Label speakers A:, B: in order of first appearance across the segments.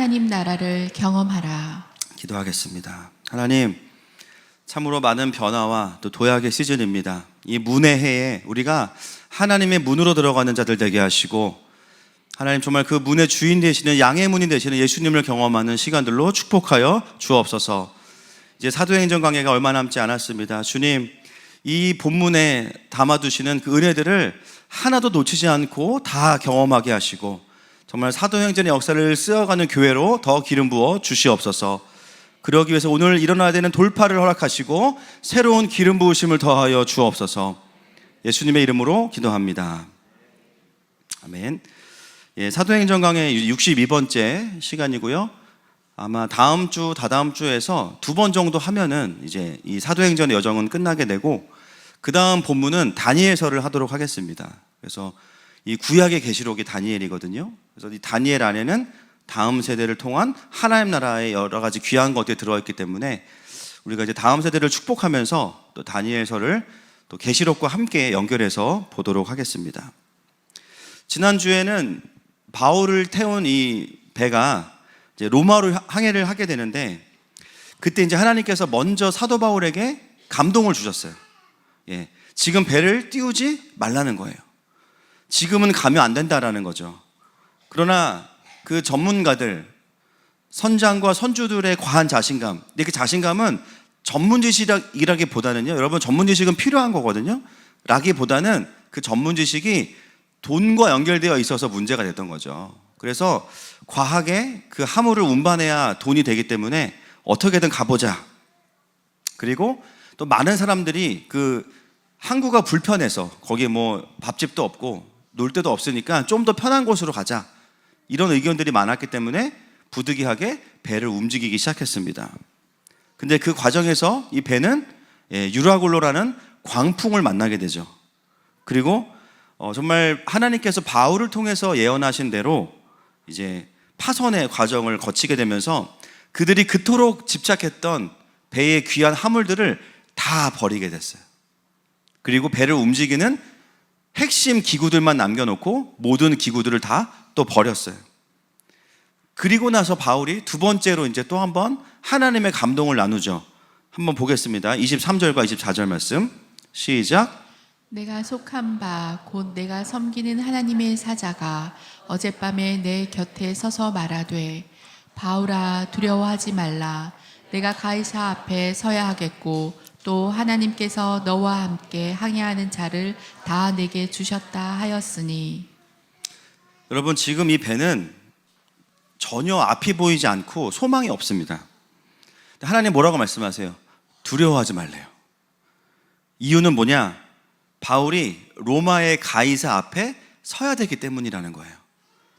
A: 하나님 나라를 경험하라.
B: 기도하겠습니다. 하나님, 참으로 많은 변화와 또 도약의 시즌입니다. 이 문의 해에 우리가 하나님의 문으로 들어가는 자들 되게 하시고, 하나님 정말 그 문의 주인 되시는, 양의 문이 되시는 예수님을 경험하는 시간들로 축복하여 주옵소서. 이제 사도행전 강해가 얼마 남지 않았습니다. 주님, 이 본문에 담아두시는 그 은혜들을 하나도 놓치지 않고 다 경험하게 하시고, 정말 사도행전의 역사를 쓰어가는 교회로 더 기름 부어 주시옵소서. 그러기 위해서 오늘 일어나야 되는 돌파를 허락하시고 새로운 기름 부으심을 더하여 주옵소서. 예수님의 이름으로 기도합니다. 아멘. 예, 사도행전 강해 62번째 시간이고요. 아마 다음 주, 다다음 주에서 2번 정도 하면은 이제 이 사도행전의 여정은 끝나게 되고, 그 다음 본문은 다니엘서를 하도록 하겠습니다. 그래서 이 구약의 계시록이 다니엘이거든요. 그래서 이 다니엘 안에는 다음 세대를 통한 하나님 나라의 여러 가지 귀한 것들이 들어있기 때문에 우리가 이제 다음 세대를 축복하면서 또 다니엘서를 또 계시록과 함께 연결해서 보도록 하겠습니다. 지난주에는 바울을 태운 이 배가 이제 로마로 항해를 하게 되는데, 그때 이제 하나님께서 먼저 사도 바울에게 감동을 주셨어요. 예, 지금 배를 띄우지 말라는 거예요. 지금은 가면 안 된다라는 거죠. 그러나 그 전문가들, 선장과 선주들의 과한 자신감, 근데 그 자신감은 전문 지식이라기보다는요, 여러분 전문 지식은 필요한 거거든요. 라기보다는 그 전문 지식이 돈과 연결되어 있어서 문제가 됐던 거죠. 그래서 과하게 그 화물을 운반해야 돈이 되기 때문에 어떻게든 가보자. 그리고 또 많은 사람들이 그 항구가 불편해서 거기에 뭐 밥집도 없고 놀 데도 없으니까 좀 더 편한 곳으로 가자, 이런 의견들이 많았기 때문에 부득이하게 배를 움직이기 시작했습니다. 근데 그 과정에서 이 배는 유라굴로라는 광풍을 만나게 되죠. 그리고 정말 하나님께서 바울을 통해서 예언하신 대로 이제 파선의 과정을 거치게 되면서 그들이 그토록 집착했던 배의 귀한 화물들을 다 버리게 됐어요. 그리고 배를 움직이는 핵심 기구들만 남겨놓고 모든 기구들을 다 또 버렸어요. 그리고 나서 바울이 두 번째로 이제 또 한번 하나님의 감동을 나누죠. 한번 보겠습니다. 23절과 24절 말씀 시작.
A: 내가 속한 바 곧 내가 섬기는 하나님의 사자가 어젯밤에 내 곁에 서서 말하되, 바울아 두려워하지 말라. 내가 가이사 앞에 서야 하겠고 또 하나님께서 너와 함께 항해하는 자를 다 내게 주셨다 하였으니.
B: 여러분, 지금 이 배는 전혀 앞이 보이지 않고 소망이 없습니다. 하나님 뭐라고 말씀하세요? 두려워하지 말래요. 이유는 뭐냐? 바울이 로마의 가이사 앞에 서야 되기 때문이라는 거예요.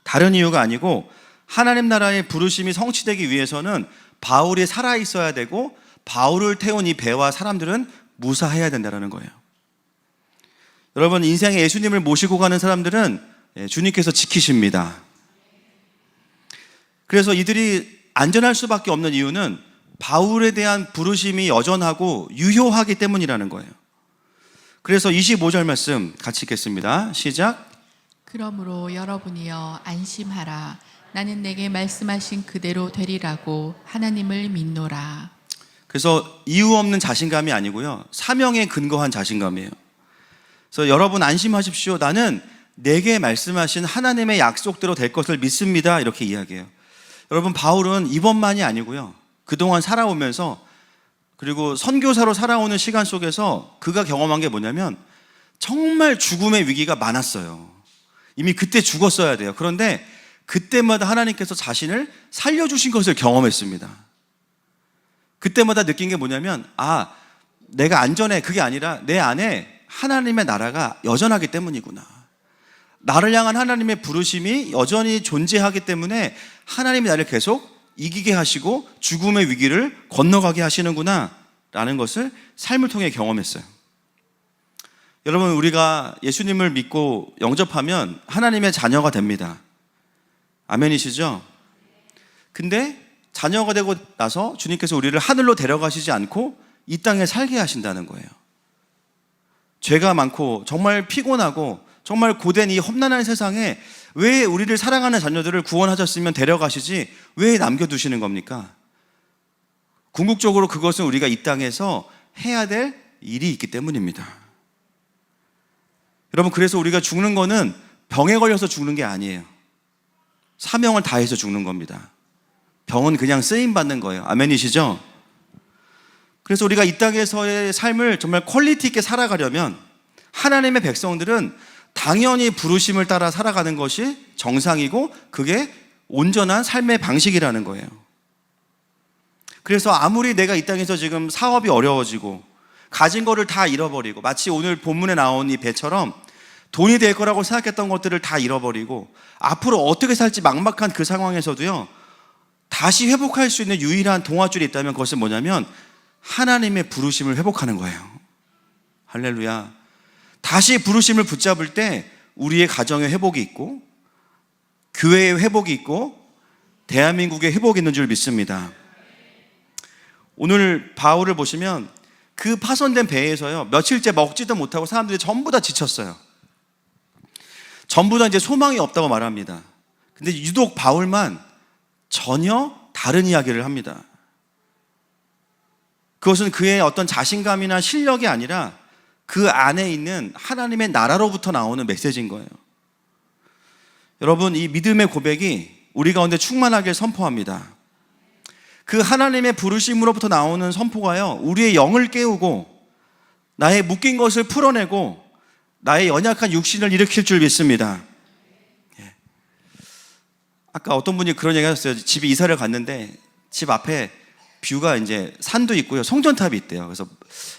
B: 다른 이유가 아니고, 하나님 나라의 부르심이 성취되기 위해서는 바울이 살아있어야 되고, 바울을 태운 이 배와 사람들은 무사해야 된다는 거예요. 여러분, 인생에 예수님을 모시고 가는 사람들은 주님께서 지키십니다. 그래서 이들이 안전할 수밖에 없는 이유는 바울에 대한 부르심이 여전하고 유효하기 때문이라는 거예요. 그래서 25절 말씀 같이 읽겠습니다. 시작.
A: 그러므로 여러분이여 안심하라. 나는 내게 말씀하신 그대로 되리라고 하나님을 믿노라.
B: 그래서 이유 없는 자신감이 아니고요, 사명에 근거한 자신감이에요. 그래서 여러분 안심하십시오. 나는 내게 말씀하신 하나님의 약속대로 될 것을 믿습니다. 이렇게 이야기해요. 여러분, 바울은 이번만이 아니고요, 그동안 살아오면서, 그리고 선교사로 살아오는 시간 속에서 그가 경험한 게 뭐냐면 정말 죽음의 위기가 많았어요. 이미 그때 죽었어야 돼요. 그런데 그때마다 하나님께서 자신을 살려주신 것을 경험했습니다. 그때마다 느낀 게 뭐냐면, 내가 안전해, 그게 아니라 내 안에 하나님의 나라가 여전하기 때문이구나. 나를 향한 하나님의 부르심이 여전히 존재하기 때문에 하나님이 나를 계속 이기게 하시고 죽음의 위기를 건너가게 하시는구나 라는 것을 삶을 통해 경험했어요. 여러분, 우리가 예수님을 믿고 영접하면 하나님의 자녀가 됩니다. 아멘이시죠? 근데 자녀가 되고 나서 주님께서 우리를 하늘로 데려가시지 않고 이 땅에 살게 하신다는 거예요. 죄가 많고 정말 피곤하고 정말 고된 이 험난한 세상에 왜 우리를 사랑하는 자녀들을 구원하셨으면 데려가시지 왜 남겨두시는 겁니까? 궁극적으로 그것은 우리가 이 땅에서 해야 될 일이 있기 때문입니다. 여러분, 그래서 우리가 죽는 거는 병에 걸려서 죽는 게 아니에요. 사명을 다해서 죽는 겁니다. 병은 그냥 쓰임받는 거예요. 아멘이시죠? 그래서 우리가 이 땅에서의 삶을 정말 퀄리티 있게 살아가려면 하나님의 백성들은 당연히 부르심을 따라 살아가는 것이 정상이고 그게 온전한 삶의 방식이라는 거예요. 그래서 아무리 내가 이 땅에서 지금 사업이 어려워지고 가진 거를 다 잃어버리고 마치 오늘 본문에 나온 이 배처럼 돈이 될 거라고 생각했던 것들을 다 잃어버리고 앞으로 어떻게 살지 막막한 그 상황에서도요, 다시 회복할 수 있는 유일한 동아줄이 있다면 그것은 뭐냐면 하나님의 부르심을 회복하는 거예요. 할렐루야. 다시 부르심을 붙잡을 때 우리의 가정의 회복이 있고 교회의 회복이 있고 대한민국의 회복이 있는 줄 믿습니다. 오늘 바울을 보시면 그 파손된 배에서요, 며칠째 먹지도 못하고 사람들이 전부 다 지쳤어요. 전부 다 이제 소망이 없다고 말합니다. 근데 유독 바울만 전혀 다른 이야기를 합니다. 그것은 그의 어떤 자신감이나 실력이 아니라 그 안에 있는 하나님의 나라로부터 나오는 메시지인 거예요. 여러분, 이 믿음의 고백이 우리 가운데 충만하길 선포합니다. 그 하나님의 부르심으로부터 나오는 선포가요, 우리의 영을 깨우고 나의 묶인 것을 풀어내고 나의 연약한 육신을 일으킬 줄 믿습니다. 아까 어떤 분이 그런 얘기 하셨어요. 집에 이사를 갔는데 집 앞에 뷰가 이제 산도 있고요, 송전탑이 있대요. 그래서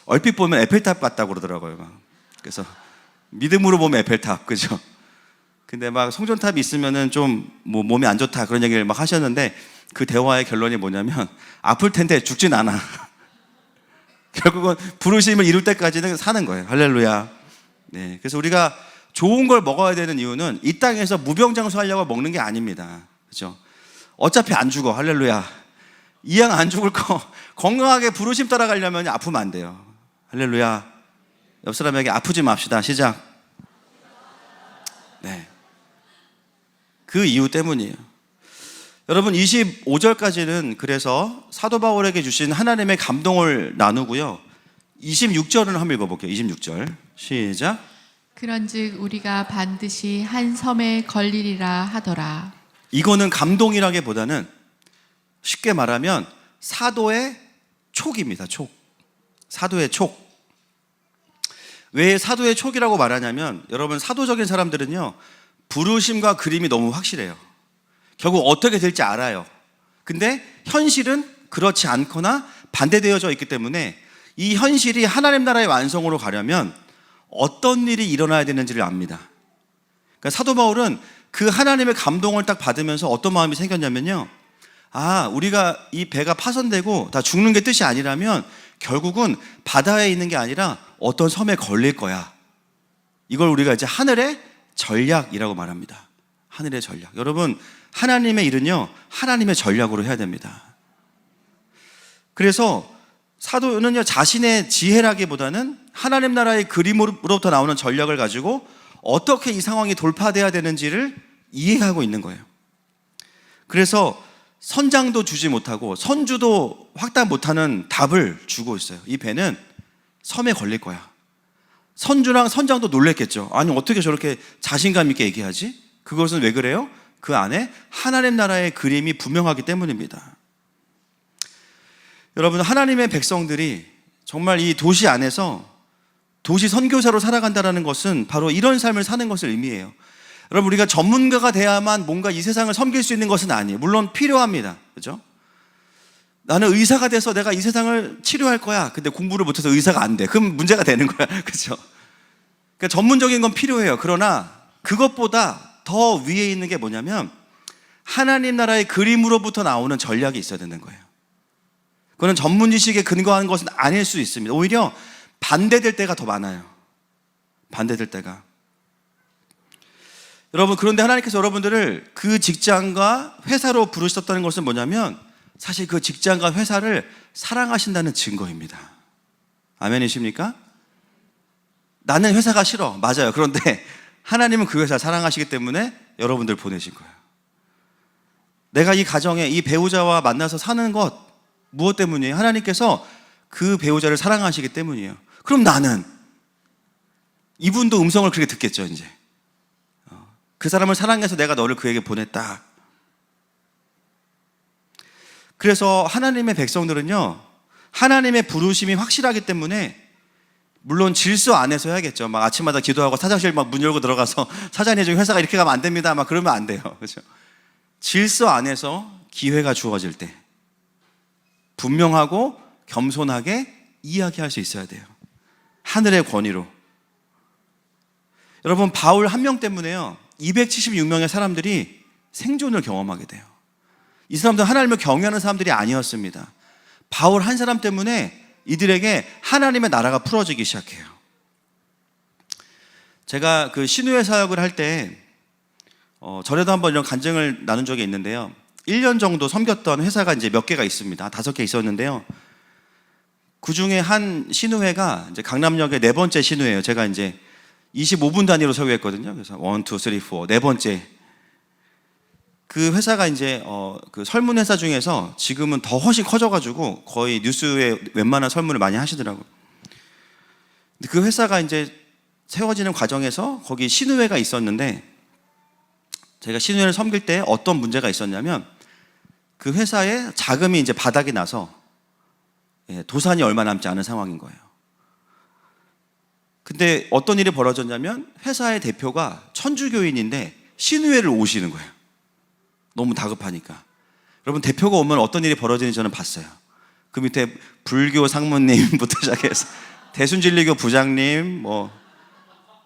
B: 얼핏 보면 에펠탑 같다고 그러더라고요. 그래서 믿음으로 보면 에펠탑, 그죠? 근데 막 송전탑이 있으면은 좀 뭐 몸이 안 좋다 그런 얘기를 막 하셨는데 그 대화의 결론이 뭐냐면 아플 텐데 죽진 않아. 결국은 부르심을 이룰 때까지는 사는 거예요. 할렐루야. 네, 그래서 우리가 좋은 걸 먹어야 되는 이유는 이 땅에서 무병장수하려고 먹는 게 아닙니다. 그렇죠? 어차피 안 죽어. 할렐루야. 이왕 안 죽을 거 건강하게 부르심 따라가려면 아프면 안 돼요. 할렐루야. 옆 사람에게 아프지 맙시다. 시작. 네. 그 이유 때문이에요. 여러분, 25절까지는 그래서 사도 바울에게 주신 하나님의 감동을 나누고요, 26절을 한번 읽어볼게요. 26절 시작.
A: 그런즉 우리가 반드시 한 섬에 걸리리라 하더라.
B: 이거는 감동이라기보다는 쉽게 말하면 사도의 촉입니다. 촉. 사도의 촉. 왜 사도의 촉이라고 말하냐면, 여러분, 사도적인 사람들은요, 부르심과 그림이 너무 확실해요. 결국 어떻게 될지 알아요. 근데 현실은 그렇지 않거나 반대되어져 있기 때문에 이 현실이 하나님 나라의 완성으로 가려면 어떤 일이 일어나야 되는지를 압니다. 그러니까 사도 바울은 그 하나님의 감동을 딱 받으면서 어떤 마음이 생겼냐면요, 아, 우리가 이 배가 파손되고 다 죽는 게 뜻이 아니라면 결국은 바다에 있는 게 아니라 어떤 섬에 걸릴 거야. 이걸 우리가 이제 하늘의 전략이라고 말합니다. 하늘의 전략. 여러분, 하나님의 일은요, 하나님의 전략으로 해야 됩니다. 그래서 사도는요, 자신의 지혜라기보다는 하나님 나라의 그림으로부터 나오는 전략을 가지고 어떻게 이 상황이 돌파돼야 되는지를 이해하고 있는 거예요. 그래서 선장도 주지 못하고 선주도 확답 못하는 답을 주고 있어요. 이 배는 섬에 걸릴 거야. 선주랑 선장도 놀랬겠죠. 아니, 어떻게 저렇게 자신감 있게 얘기하지? 그것은 왜 그래요? 그 안에 하나님 나라의 그림이 분명하기 때문입니다. 여러분, 하나님의 백성들이 정말 이 도시 안에서 도시 선교사로 살아간다는 것은 바로 이런 삶을 사는 것을 의미해요. 여러분, 우리가 전문가가 돼야만 뭔가 이 세상을 섬길 수 있는 것은 아니에요. 물론 필요합니다. 그죠? 나는 의사가 돼서 내가 이 세상을 치료할 거야. 근데 공부를 못해서 의사가 안 돼. 그럼 문제가 되는 거야. 그죠? 그러니까 전문적인 건 필요해요. 그러나 그것보다 더 위에 있는 게 뭐냐면 하나님 나라의 그림으로부터 나오는 전략이 있어야 되는 거예요. 그거는 전문 지식에 근거한 것은 아닐 수 있습니다. 오히려 반대될 때가 더 많아요. 반대될 때가. 여러분, 그런데 하나님께서 여러분들을 그 직장과 회사로 부르셨다는 것은 뭐냐면 사실 그 직장과 회사를 사랑하신다는 증거입니다. 아멘이십니까? 나는 회사가 싫어. 맞아요. 그런데 하나님은 그 회사를 사랑하시기 때문에 여러분들 보내신 거예요. 내가 이 가정에 이 배우자와 만나서 사는 것 무엇 때문이에요? 하나님께서 그 배우자를 사랑하시기 때문이에요. 그럼 나는 이분도 음성을 그렇게 듣겠죠. 이제 그 사람을 사랑해서 내가 너를 그에게 보냈다. 그래서 하나님의 백성들은요, 하나님의 부르심이 확실하기 때문에 물론 질서 안에서 해야겠죠. 막 아침마다 기도하고 사장실 막 문 열고 들어가서 사장님 저희 회사가 이렇게 가면 안 됩니다. 막 그러면 안 돼요. 그렇죠? 질서 안에서 기회가 주어질 때 분명하고 겸손하게 이야기할 수 있어야 돼요. 하늘의 권위로. 여러분, 바울 한 명 때문에요 276명의 사람들이 생존을 경험하게 돼요. 이 사람들은 하나님을 경외하는 사람들이 아니었습니다. 바울 한 사람 때문에 이들에게 하나님의 나라가 풀어지기 시작해요. 제가 그 신우회 사역을 할 때 전에도 한번 이런 간증을 나눈 적이 있는데요. 1년 정도 섬겼던 회사가 이제 몇 개가 있습니다. 5개 있었는데요. 그 중에 한 신우회가 이제 강남역의 4번째 신우회예요. 제가 이제 25분 단위로 설교했거든요. 그래서 1, 2, 3, 4, 4번째. 그 회사가 이제 그 설문 회사 중에서 지금은 더 훨씬 커져가지고 거의 뉴스에 웬만한 설문을 많이 하시더라고요. 근데 그 회사가 이제 세워지는 과정에서 거기 신우회가 있었는데, 제가 신우회를 섬길 때 어떤 문제가 있었냐면, 그 회사에 자금이 이제 바닥이 나서 도산이 얼마 남지 않은 상황인 거예요. 근데 어떤 일이 벌어졌냐면, 회사의 대표가 천주교인인데 신우회를 오시는 거예요. 너무 다급하니까. 여러분, 대표가 오면 어떤 일이 벌어지는지 저는 봤어요. 그 밑에 불교 상무님부터 시작해서 대순진리교 부장님, 뭐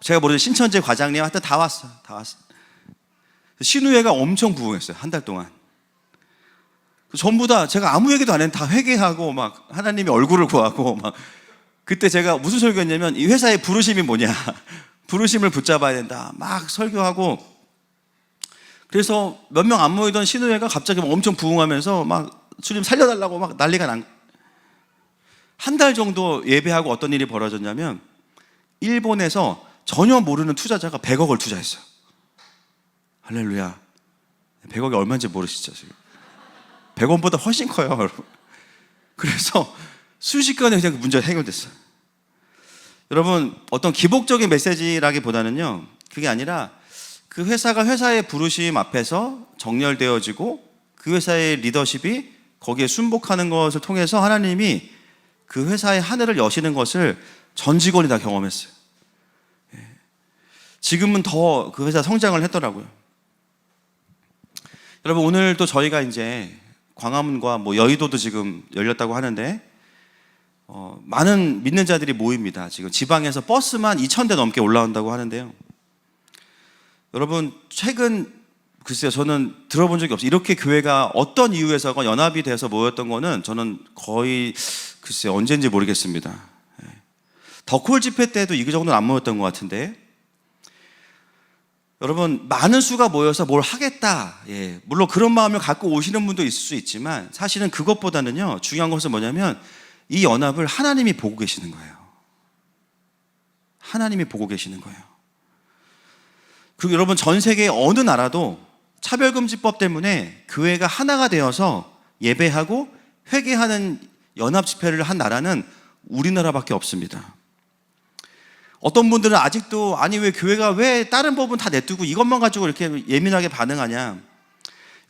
B: 제가 모르는 신천지 과장님, 하여튼 다 왔어요. 다 왔어요. 신우회가 엄청 부흥했어요. 한 달 동안. 전부 다 제가 아무 얘기도 안 했는데 다 회개하고 막 하나님의 얼굴을 구하고 막. 그때 제가 무슨 설교했냐면, 이 회사의 부르심이 뭐냐, 부르심을 붙잡아야 된다 막 설교하고, 그래서 몇 명 안 모이던 신우회가 갑자기 엄청 부흥하면서 막 주님 살려달라고 막 난리가 난. 한 달 정도 예배하고 어떤 일이 벌어졌냐면, 일본에서 전혀 모르는 투자자가 100억을 투자했어요. 할렐루야. 100억이 얼마인지 모르시죠 지금? 100원보다 훨씬 커요, 여러분. 그래서 순식간에 그냥 문제가 해결됐어요. 여러분, 어떤 기복적인 메시지라기보다는요, 그게 아니라 그 회사가 회사의 부르심 앞에서 정렬되어지고 그 회사의 리더십이 거기에 순복하는 것을 통해서 하나님이 그 회사의 하늘을 여시는 것을 전 직원이 다 경험했어요. 지금은 더 그 회사 성장을 했더라고요. 여러분, 오늘 또 저희가 이제 광화문과 뭐 여의도도 지금 열렸다고 하는데 많은 믿는 자들이 모입니다. 지금 지방에서 버스만 2,000대 넘게 올라온다고 하는데요. 여러분, 최근 글쎄요, 저는 들어본 적이 없어요. 이렇게 교회가 어떤 이유에서가 연합이 돼서 모였던 거는 저는 거의 글쎄요, 언제인지 모르겠습니다. 덕홀 집회 때도 이 정도는 안 모였던 것 같은데, 여러분, 많은 수가 모여서 뭘 하겠다, 물론 그런 마음을 갖고 오시는 분도 있을 수 있지만, 사실은 그것보다는요, 중요한 것은 뭐냐면 이 연합을 하나님이 보고 계시는 거예요. 하나님이 보고 계시는 거예요. 그리고 여러분, 전 세계 어느 나라도 차별금지법 때문에 교회가 하나가 되어서 예배하고 회개하는 연합 집회를 한 나라는 우리나라밖에 없습니다. 어떤 분들은 아직도, 아니 왜 교회가 왜 다른 법은 다 내두고 이것만 가지고 이렇게 예민하게 반응하냐.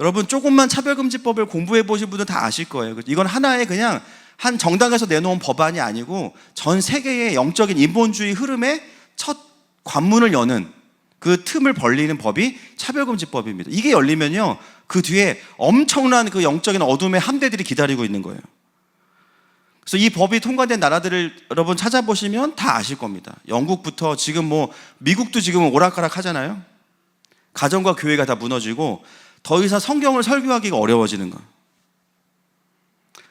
B: 여러분, 조금만 차별금지법을 공부해 보신 분들 다 아실 거예요. 이건 하나의 그냥 한 정당에서 내놓은 법안이 아니고 전 세계의 영적인 인본주의 흐름의 첫 관문을 여는, 그 틈을 벌리는 법이 차별금지법입니다. 이게 열리면요, 그 뒤에 엄청난 그 영적인 어둠의 함대들이 기다리고 있는 거예요. 그래서 이 법이 통과된 나라들을 여러분 찾아보시면 다 아실 겁니다. 영국부터 지금 뭐 미국도 지금 오락가락 하잖아요. 가정과 교회가 다 무너지고 더 이상 성경을 설교하기가 어려워지는 거예요.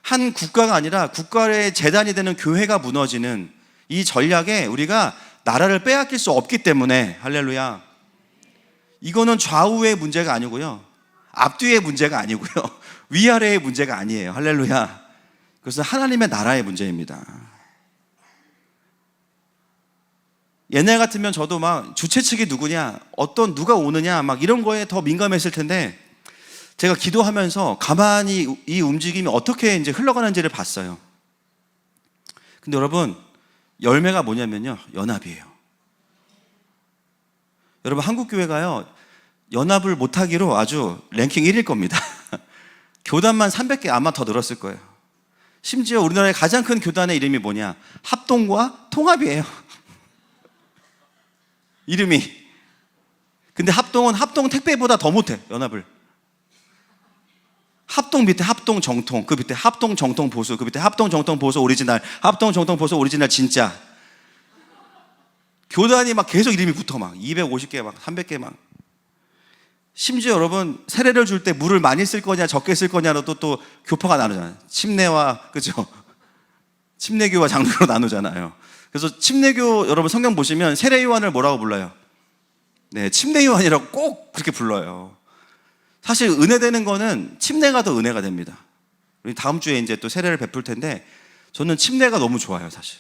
B: 한 국가가 아니라 국가의 재단이 되는 교회가 무너지는 이 전략에 우리가 나라를 빼앗길 수 없기 때문에, 할렐루야, 이거는 좌우의 문제가 아니고요, 앞뒤의 문제가 아니고요, 위아래의 문제가 아니에요. 할렐루야. 그것은 하나님의 나라의 문제입니다. 옛날 같으면 저도 막 주최 측이 누구냐, 누가 오느냐, 막 이런 거에 더 민감했을 텐데, 제가 기도하면서 가만히 이 움직임이 어떻게 이제 흘러가는지를 봤어요. 근데 여러분, 열매가 뭐냐면요, 연합이에요. 여러분, 한국교회가요, 연합을 못하기로 아주 랭킹 1일 겁니다. 교단만 300개 아마 더 늘었을 거예요. 심지어 우리나라의 가장 큰 교단의 이름이 뭐냐? 합동과 통합이에요. 이름이. 근데 합동은 합동 택배보다 더 못해, 연합을. 합동 밑에 합동 정통, 그 밑에 합동 정통 보수, 그 밑에 합동 정통 보수 오리지널, 합동 정통 보수 오리지널 진짜. 교단이 막 계속 이름이 붙어, 막 250개, 막 300개, 막. 심지어 여러분, 세례를 줄 때 물을 많이 쓸 거냐 적게 쓸 거냐로도 또 교파가 나누잖아요. 침례와, 그죠? 침례교와 장로교로 나누잖아요. 그래서 침례교, 여러분 성경 보시면 세례 요한을 뭐라고 불러요? 네, 침례 요한이라고 꼭 그렇게 불러요. 사실 은혜되는 거는 침례가 더 은혜가 됩니다. 우리 다음 주에 이제 또 세례를 베풀 텐데, 저는 침례가 너무 좋아요, 사실.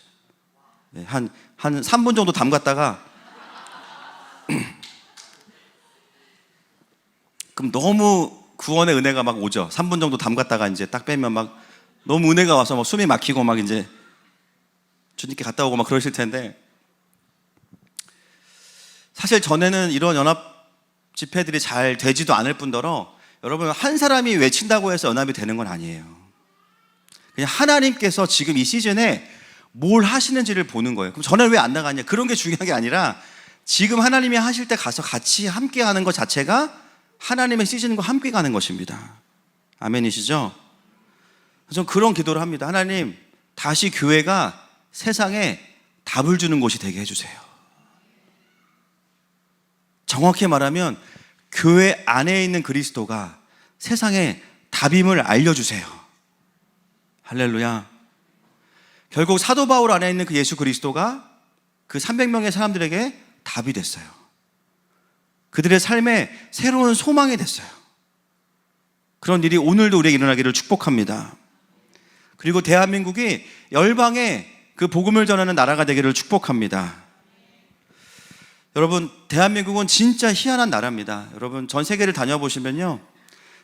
B: 네, 한 3분 정도 담갔다가 그럼 너무 구원의 은혜가 막 오죠. 3분 정도 담갔다가 이제 딱 빼면 막 너무 은혜가 와서 막 숨이 막히고 막 이제 주님께 갔다 오고 막 그러실 텐데, 사실 전에는 이런 연합 집회들이 잘 되지도 않을 뿐더러, 여러분, 한 사람이 외친다고 해서 연합이 되는 건 아니에요. 그냥 하나님께서 지금 이 시즌에 뭘 하시는지를 보는 거예요. 그럼 저는 왜 안 나가냐? 그런 게 중요한 게 아니라, 지금 하나님이 하실 때 가서 같이 함께 하는 것 자체가 하나님의 시즌과 함께 가는 것입니다. 아멘이시죠? 저는 그런 기도를 합니다. 하나님, 다시 교회가 세상에 답을 주는 곳이 되게 해주세요. 정확히 말하면 교회 안에 있는 그리스도가 세상에 답임을 알려주세요. 할렐루야. 결국 사도 바울 안에 있는 그 예수 그리스도가 그 300명의 사람들에게 답이 됐어요. 그들의 삶에 새로운 소망이 됐어요. 그런 일이 오늘도 우리에게 일어나기를 축복합니다. 그리고 대한민국이 열방에 그 복음을 전하는 나라가 되기를 축복합니다. 여러분, 대한민국은 진짜 희한한 나라입니다. 여러분, 전 세계를 다녀보시면요,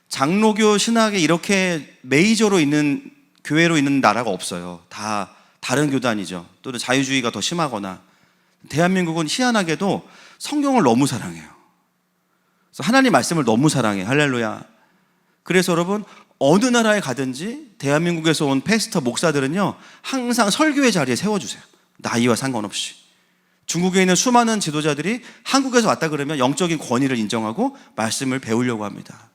B: 장로교 신학에 이렇게 메이저로 있는 교회로 있는 나라가 없어요. 다 다른 교단이죠. 또는 자유주의가 더 심하거나. 대한민국은 희한하게도 성경을 너무 사랑해요. 그래서 하나님 말씀을 너무 사랑해요. 할렐루야. 그래서 여러분, 어느 나라에 가든지 대한민국에서 온 패스터 목사들은요, 항상 설교의 자리에 세워주세요. 나이와 상관없이. 중국에 있는 수많은 지도자들이 한국에서 왔다 그러면 영적인 권위를 인정하고 말씀을 배우려고 합니다.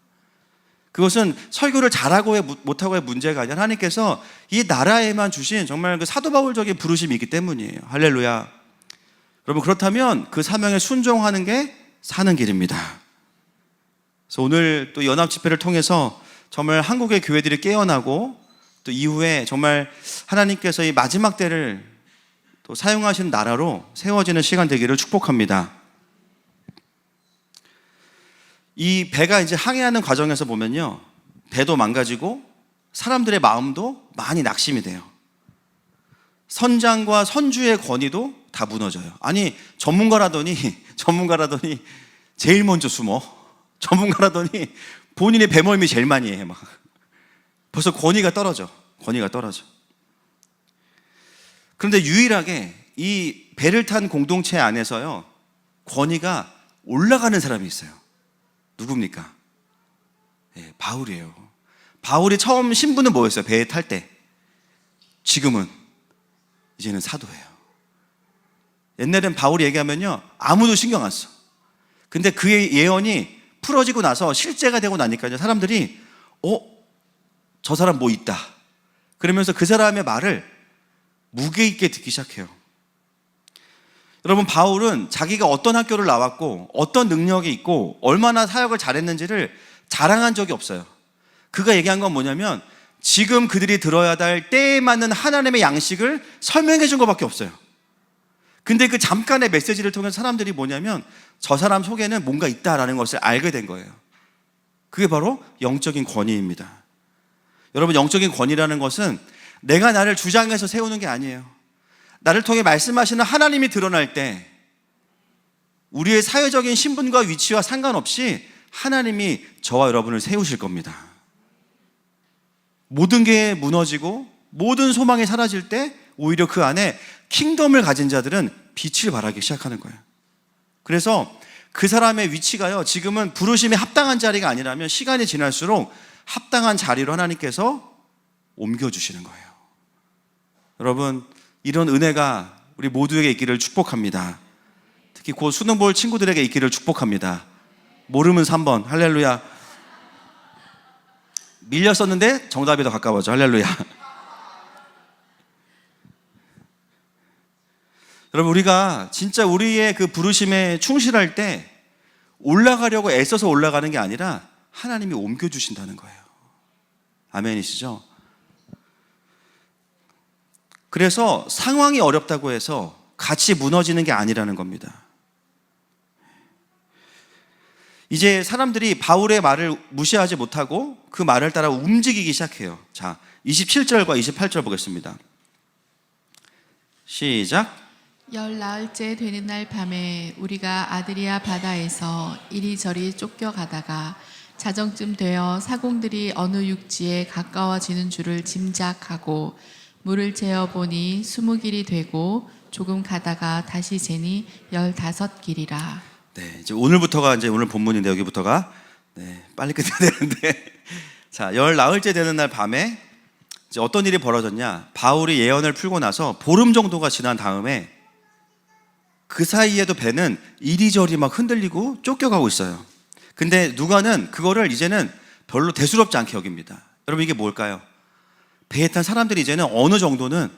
B: 그것은 설교를 잘하고 못하고의 문제가 아니라 하나님께서 이 나라에만 주신 정말 그 사도 바울적인 부르심이 있기 때문이에요. 할렐루야. 여러분, 그렇다면 그 사명에 순종하는 게 사는 길입니다. 그래서 오늘 또 연합 집회를 통해서 정말 한국의 교회들이 깨어나고, 또 이후에 정말 하나님께서 이 마지막 때를 또 사용하신 나라로 세워지는 시간 되기를 축복합니다. 이 배가 이제 항해하는 과정에서 보면요, 배도 망가지고 사람들의 마음도 많이 낙심이 돼요. 선장과 선주의 권위도 다 무너져요. 아니, 전문가라더니 제일 먼저 숨어. 전문가라더니 본인의 배멀미 제일 많이 해. 막 벌써 권위가 떨어져. 그런데 유일하게 이 배를 탄 공동체 안에서요, 권위가 올라가는 사람이 있어요. 누굽니까? 네, 바울이에요. 바울이 처음 신분은 뭐였어요? 배에 탈 때. 지금은 이제는 사도예요. 옛날엔 바울이 얘기하면요, 아무도 신경 안 써. 근데 그의 예언이 풀어지고 나서 실제가 되고 나니까요, 사람들이 저 사람 뭐 있다. 그러면서 그 사람의 말을 무게 있게 듣기 시작해요. 여러분, 바울은 자기가 어떤 학교를 나왔고 어떤 능력이 있고 얼마나 사역을 잘했는지를 자랑한 적이 없어요. 그가 얘기한 건 뭐냐면, 지금 그들이 들어야 할 때에 맞는 하나님의 양식을 설명해 준 것밖에 없어요. 근데 그 잠깐의 메시지를 통해서 사람들이 뭐냐면, 저 사람 속에는 뭔가 있다라는 것을 알게 된 거예요. 그게 바로 영적인 권위입니다. 여러분, 영적인 권위라는 것은 내가 나를 주장해서 세우는 게 아니에요. 나를 통해 말씀하시는 하나님이 드러날 때, 우리의 사회적인 신분과 위치와 상관없이 하나님이 저와 여러분을 세우실 겁니다. 모든 게 무너지고 모든 소망이 사라질 때 오히려 그 안에 킹덤을 가진 자들은 빛을 발하기 시작하는 거예요. 그래서 그 사람의 위치가요, 지금은 부르심에 합당한 자리가 아니라면 시간이 지날수록 합당한 자리로 하나님께서 옮겨주시는 거예요. 여러분, 이런 은혜가 우리 모두에게 있기를 축복합니다. 특히 곧 수능 볼 친구들에게 있기를 축복합니다. 모르면 3번 할렐루야. 밀렸었는데 정답이 더 가까워져. 할렐루야. 여러분, 우리가 진짜 우리의 그 부르심에 충실할 때 올라가려고 애써서 올라가는 게 아니라 하나님이 옮겨주신다는 거예요. 아멘이시죠? 그래서 상황이 어렵다고 해서 같이 무너지는 게 아니라는 겁니다. 이제 사람들이 바울의 말을 무시하지 못하고 그 말을 따라 움직이기 시작해요. 자, 27절과 28절 보겠습니다. 시작.
A: 열 나흘째 되는 날 밤에 우리가 아드리아 바다에서 이리저리 쫓겨가다가 자정쯤 되어 사공들이 어느 육지에 가까워지는 줄을 짐작하고 물을 재어보니 20길이 되고 조금 가다가 다시 재니 15길이라.
B: 네, 이제 오늘부터가 이제 오늘 본문인데 여기부터가 빨리 끝내야 되는데 자, 열 나흘째 되는 날 밤에 이제 어떤 일이 벌어졌냐? 바울이 예언을 풀고 나서 보름 정도가 지난 다음에 그 사이에도 배는 이리저리 막 흔들리고 쫓겨가고 있어요. 근데 누가는 그거를 이제는 별로 대수롭지 않게 여깁니다. 여러분, 이게 뭘까요? 배에 탄 사람들이 이제는 어느 정도는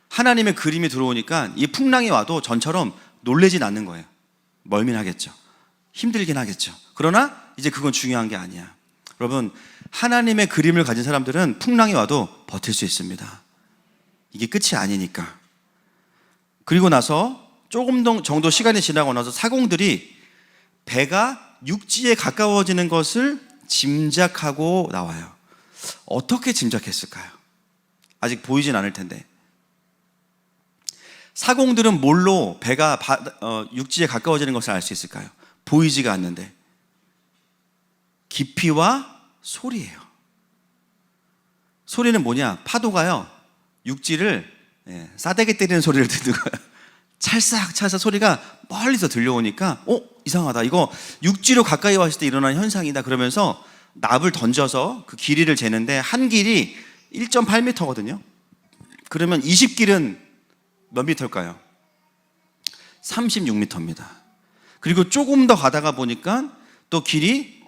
B: 하나님의 그림이 들어오니까 이 풍랑이 와도 전처럼 놀래진 않는 거예요. 멀민하겠죠. 힘들긴 하겠죠. 그러나 이제 그건 중요한 게 아니야. 여러분, 하나님의 그림을 가진 사람들은 풍랑이 와도 버틸 수 있습니다. 이게 끝이 아니니까. 그리고 나서 조금 정도 시간이 지나고 나서 사공들이 배가 육지에 가까워지는 것을 짐작하고 나와요. 어떻게 짐작했을까요? 아직 보이진 않을 텐데. 사공들은 뭘로 배가 육지에 가까워지는 것을 알 수 있을까요? 보이지가 않는데. 깊이와 소리예요. 소리는 뭐냐? 파도가요, 육지를 싸대기 때리는 소리를 듣는 거예요. 찰싹찰싹 소리가 멀리서 들려오니까 이상하다. 이거 육지로 가까이 왔을 때 일어나는 현상이다. 그러면서 납을 던져서 그 길이를 재는데 한 길이 1.8m거든요. 그러면 20길은 몇 미터일까요? 36m입니다. 그리고 조금 더 가다가 보니까 또 길이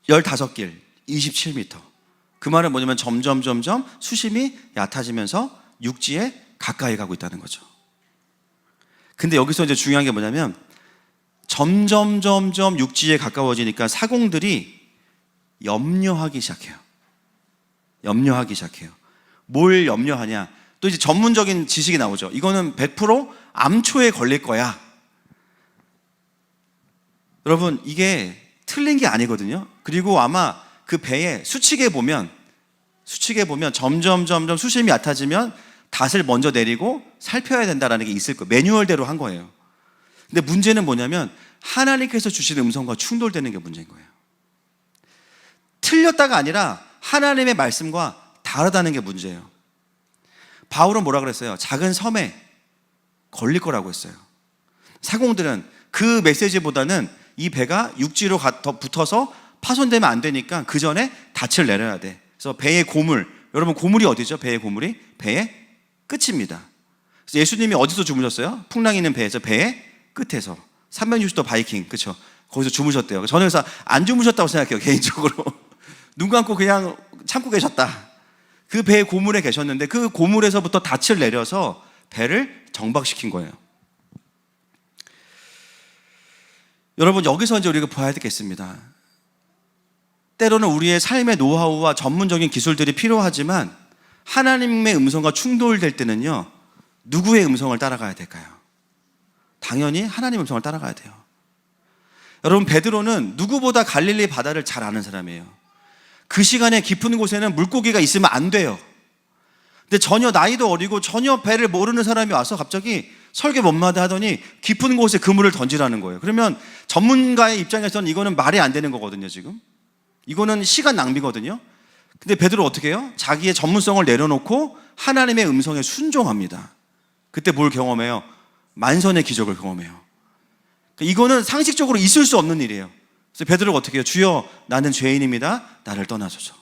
B: 15길, 27m. 그 말은 뭐냐면 점점 수심이 얕아지면서 육지에 가까이 가고 있다는 거죠. 근데 여기서 이제 중요한 게 뭐냐면 점점 육지에 가까워지니까 사공들이 염려하기 시작해요. 뭘 염려하냐? 또 이제 전문적인 지식이 나오죠. 이거는 100% 암초에 걸릴 거야. 여러분, 이게 틀린 게 아니거든요. 그리고 아마 그 배에 수칙에 보면 점점 수심이 얕아지면 닷을 먼저 내리고 살펴야 된다는 게 있을 거예요. 매뉴얼대로 한 거예요. 근데 문제는 뭐냐면 하나님께서 주신 음성과 충돌되는 게 문제인 거예요. 틀렸다가 아니라 하나님의 말씀과 다르다는 게 문제예요. 바울은 뭐라 그랬어요? 작은 섬에 걸릴 거라고 했어요. 사공들은 그 메시지보다는 이 배가 육지로 더 붙어서 파손되면 안 되니까 그 전에 닻을 내려야 돼. 그래서 배의 고물, 여러분 고물이 어디죠? 배의 고물이 배의 끝입니다. 그래서 예수님이 어디서 주무셨어요? 풍랑이 있는 배에서, 배의 끝에서. 360도 바이킹, 그렇죠? 거기서 주무셨대요. 저는 그래서 안 주무셨다고 생각해요, 개인적으로. 눈 감고 그냥 참고 계셨다. 그 배의 고물에 계셨는데 그 고물에서부터 닻을 내려서 배를 정박시킨 거예요. 여러분, 여기서 이제 우리가 봐야 되겠습니다. 때로는 우리의 삶의 노하우와 전문적인 기술들이 필요하지만 하나님의 음성과 충돌될 때는요, 누구의 음성을 따라가야 될까요? 당연히 하나님의 음성을 따라가야 돼요. 여러분, 베드로는 누구보다 갈릴리 바다를 잘 아는 사람이에요. 그 시간에 깊은 곳에는 물고기가 있으면 안 돼요. 근데 전혀 나이도 어리고 전혀 배를 모르는 사람이 와서 갑자기 설교 뭔마다 하더니 깊은 곳에 그물을 던지라는 거예요. 그러면 전문가의 입장에서는 이거는 말이 안 되는 거거든요, 지금. 이거는 시간 낭비거든요. 근데 베드로 어떻게 해요? 자기의 전문성을 내려놓고 하나님의 음성에 순종합니다. 그때 뭘 경험해요? 만선의 기적을 경험해요. 이거는 상식적으로 있을 수 없는 일이에요. 그래서 베드로가 어떻게 해요? 주여, 나는 죄인입니다. 나를 떠나소서.